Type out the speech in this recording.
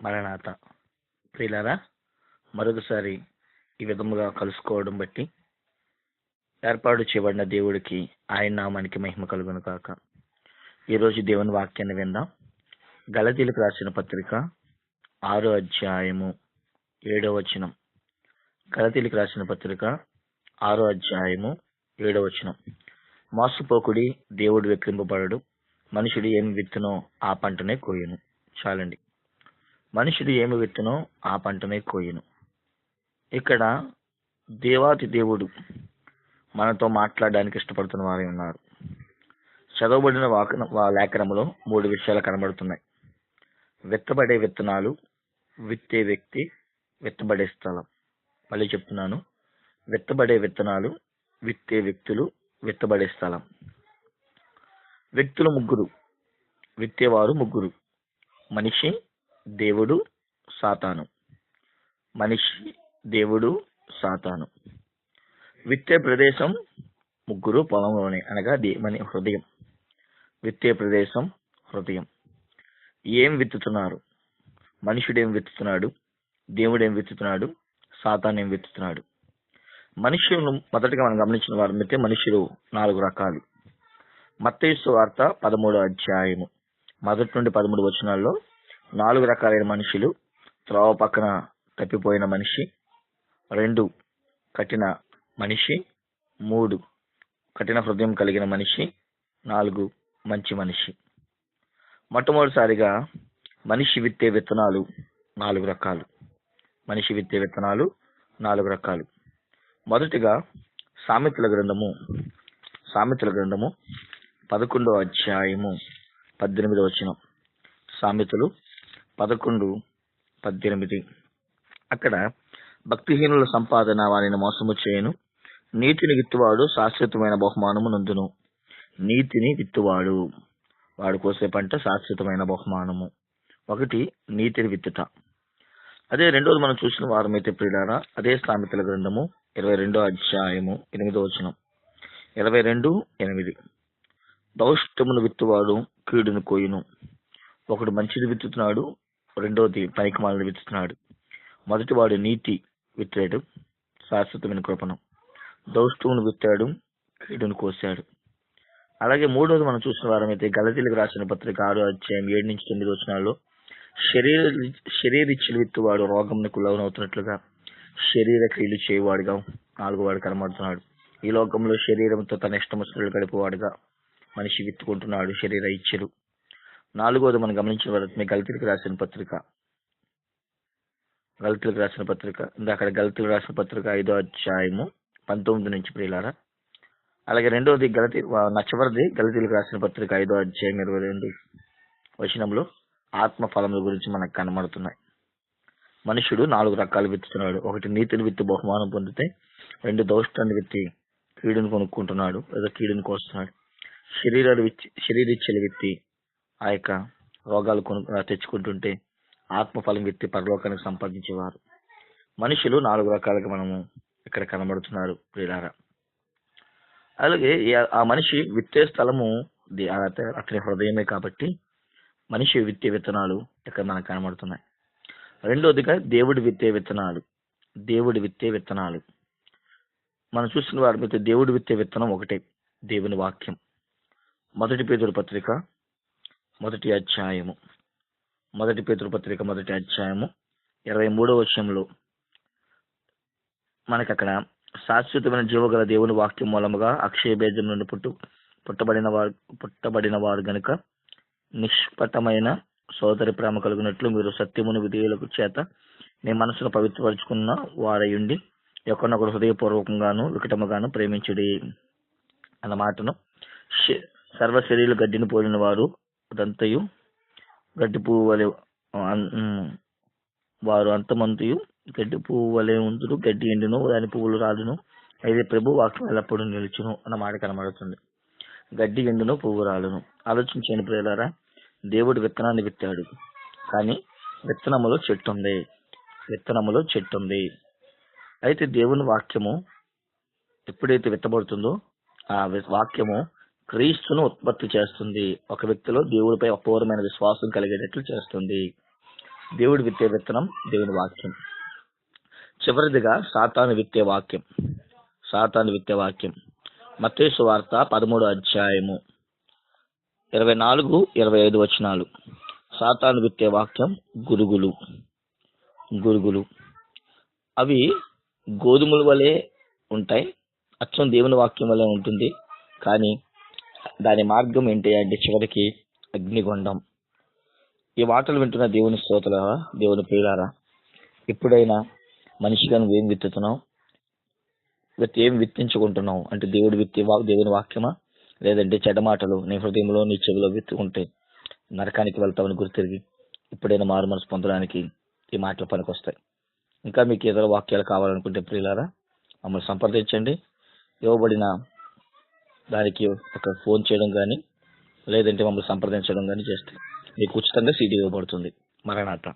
మరణాత. ప్రియులారా, మరొకసారి ఈ విధముగా కలుసుకోవడం బట్టి ఏర్పాటు చేయబడిన దేవుడికి ఆయన నామానికి మహిమ కలుగును కాక. ఈరోజు దేవుని వాక్యాన్ని విందాం. గలతీలకు రాసిన పత్రిక 6వ అధ్యాయము 7వ వచనం. గలతీలకు రాసిన పత్రిక 6వ అధ్యాయము 7వ వచనం. మోసపోకుడి, దేవుడు వెక్కిరింపబడడు. మనుషుడు ఏమి విత్తునో ఆ పంటనే కోయును. చాలండి. మనుషుడు ఏమి విత్తునో ఆ పంటనే కోయును. ఇక్కడ దేవాతి దేవుడు మనతో మాట్లాడడానికి ఇష్టపడుతున్న వారు ఉన్నారు. చదవబడిన లేఖనములో 3 విషయాలు కనబడుతున్నాయి. విత్తబడే విత్తనాలు, విత్తే వ్యక్తి, విత్తబడే స్థలం. మళ్ళీ చెప్తున్నాను, విత్తబడే విత్తనాలు, విత్తే వ్యక్తులు, విత్తబడే స్థలం. వ్యక్తులు 3, విత్తేవారు 3. మనిషి, దేవుడు, సాతాను. మనిషి, దేవుడు, సాతాను. విత్తే ప్రదేశం 3 పొలంలోనే, అనగా మన హృదయం. విత్తే ప్రదేశం హృదయం. ఏం విత్తుతున్నారు? మనుషుడేం విత్తుతున్నాడు? దేవుడేం విత్తుతున్నాడు? సాతాను ఏం విత్తుతున్నాడు? మనుషులను మొదటగా మనం గమనించిన వారైతే మనుషులు 4 రకాలు. మత్తయి సువార్త 13వ అధ్యాయము 1 నుండి 13 వచనాల్లో 4 రకాలైన మనుషులు. త్రోవ పక్కన తప్పిపోయిన మనిషి, 2 కఠిన మనిషి, 3 కఠిన హృదయం కలిగిన మనిషి, 4 మంచి మనిషి. మొట్టమొదటిసారిగా మనిషి విత్తే విత్తనాలు 4 రకాలు. మనిషి విత్తే విత్తనాలు 4 రకాలు. మొదటిగా సామెతల గ్రంథము 11వ అధ్యాయము 18వ వచనం. సామెతలు 11:18. అక్కడ భక్తిహీనుల సంపాదన వారిని మోసము చేయను, నీతిని విత్తువాడు శాశ్వతమైన బహుమానము నందును. నీతిని విత్తువాడు, వాడు కోసే పంట శాశ్వతమైన బహుమానము. 1 నీతిని విత్తుట. అదే రెండోది మనం చూసిన వారమైతే ప్రియులారా, అదే సామెతల గ్రంథము 22వ అధ్యాయము 8వ వచనం. 22:8. దౌష్టమును విత్తువాడు కీడును కోయును. ఒకడు మంచిది విత్తుతున్నాడు, రెండోది పనికిమాలిన విత్తుతున్నాడు. మొదటి వాడు నీతి విత్తాడు, శాశ్వతమైన కృపను. దౌష్టమును విత్తాడు, కీడును కోశాడు. అలాగే మూడోది మనం చూసిన వారమైతే గలతీలకు రాసిన పత్రిక 6వ అధ్యాయం 7 నుంచి 9 వచనాల్లో శరీరిచ్చులు విత్తువాడు రోగమునకు లోనవుతున్నట్లుగా శరీర క్రియలు చేయవాడుగా 4వ వాడు కనబడుతున్నాడు. ఈ లోకంలో శరీరంతో తన ఇష్టమస్తులు గడిపేవాడుగా మనిషి విత్తుకుంటున్నాడు శరీర ఇచ్చలు. 4వది మనం గమనించిన వారి గలతీలకు రాసిన పత్రిక అక్కడ గలతీలకు రాసిన పత్రిక 5వ అధ్యాయము 19 నుంచి ప్రియులారా. అలాగే రెండవది చివరిది గలతీలకు రాసిన పత్రిక 5వ అధ్యాయం 22 వచనంలో ఆత్మ ఫలముల గురించి మనకు కనబడుతున్నాయి. మనుషుడు 4 రకాలు విత్తుతున్నాడు. 1 నీతిని విత్తి బహుమానం పొందితే, 2 దౌష్టాన్ని విత్తి కీడును కొనుక్కుంటున్నాడు లేదా కీడును కోస్తున్నాడు. శరీరిచ్చలు విత్తి ఆ యొక్క రోగాలు తెచ్చుకుంటుంటే, ఆత్మఫలం విత్తి పరలోకానికి సంపాదించేవారు. మనుషులు 4 రకాలుగా మనము ఇక్కడ కనబడుతున్నారు ప్రియులారా. అలాగే ఆ మనిషి విత్తే స్థలము అతని హృదయమే కాబట్టి మనిషి విత్తే విత్తనాలు ఇక్కడ మనకు కనబడుతున్నాయి. రెండోదిగా దేవుడు విత్తే విత్తనాలు. మనం చూసిన వారి మీద దేవుడు విత్తే విత్తనం ఒకటే, దేవుని వాక్యం. 1 పేతురు పత్రిక 1వ అధ్యాయము 23వ వచనంలో మనకి అక్కడ శాశ్వతమైన జీవగల దేవుని వాక్యం మూలముగా అక్షయ బీజం నుండి పుట్టబడిన వారు గనుక నిష్పటమైన సోదరి ప్రేమ కలుగునట్లు మీరు సత్యమును విధేయులకు చేత మీ మనసును పవిత్రపరుచుకున్న వారయుండి ఒకరినొకరు హృదయపూర్వకంగాను వికటముగాను ప్రేమించుడి అన్న మాటను, సర్వ శరీరులు గడ్డిని పోలిన వారు అదంతయు గడ్డి పువ్వు వలె వారు అంతమంతయు గడ్డి పువ్వు వలె ఉందురు, గడ్డి ఎండును దాని పువ్వులు రాలును, అయితే ప్రభు వాక్యం ఎల్లప్పుడూ నిలుచును అన్న మాట కనబడుతుంది. గడ్డి ఎండును, పువ్వు రాలును. ఆలోచించండి ప్రియులారా, దేవుడు విత్తనాన్ని విత్తాడు, కానీ విత్తనములో చెట్టు ఉంది. అయితే దేవుని వాక్యము ఎప్పుడైతే విత్తబడుతుందో ఆ వాక్యము క్రీస్తును ఉత్పత్తి చేస్తుంది. ఒక వ్యక్తిలో దేవుడిపై అపూర్వమైన విశ్వాసం కలిగేటట్లు చేస్తుంది. దేవుడు విత్తే విత్తనం దేవుని వాక్యం. చివరిదిగా సాతాను విత్తే వాక్యం. సాతాను విత్తే వాక్యం మత్తయి సువార్త 13వ అధ్యాయము 24-25 వచనాలు. సాతాను విత్తే వాక్యం గురుగులు. అవి గోధుమల వలె ఉంటాయి, అచ్చం దేవుని వాక్యం వలె ఉంటుంది. కానీ దాని మార్గం ఏంటి అంటే చివరికి అగ్నిగుండం. ఈ మాటలు వింటున్న దేవుని స్తోత్రులారా, దేవుని ప్రియులారా, ఎప్పుడైనా మనిషిగా నువ్వు ఏం విత్తుతున్నావు, ఏం విత్తించుకుంటున్నావు అంటే దేవుని వాక్యమా, లేదంటే చెడ్డ మాటలు నీ హృదయంలో నీ చెవిలో విత్తుకుంటే నరకానికి వెళ్తామని గుర్తిరిగి ఇప్పుడైనా మారు మనసు పొందడానికి ఈ మాటలు పనికొస్తాయి. ఇంకా మీకు ఇతర వాక్యాలు కావాలనుకుంటే ప్రియులారా మమ్మల్ని సంప్రదించండి. ఇవ్వబడిన దానికి ఒక ఫోన్ చేయడం కానీ లేదంటే మమ్మల్ని సంప్రదించడం కానీ చేస్తే మీకు ఉచితంగా సీడీ ఇవ్వబడుతుంది. మరణాత.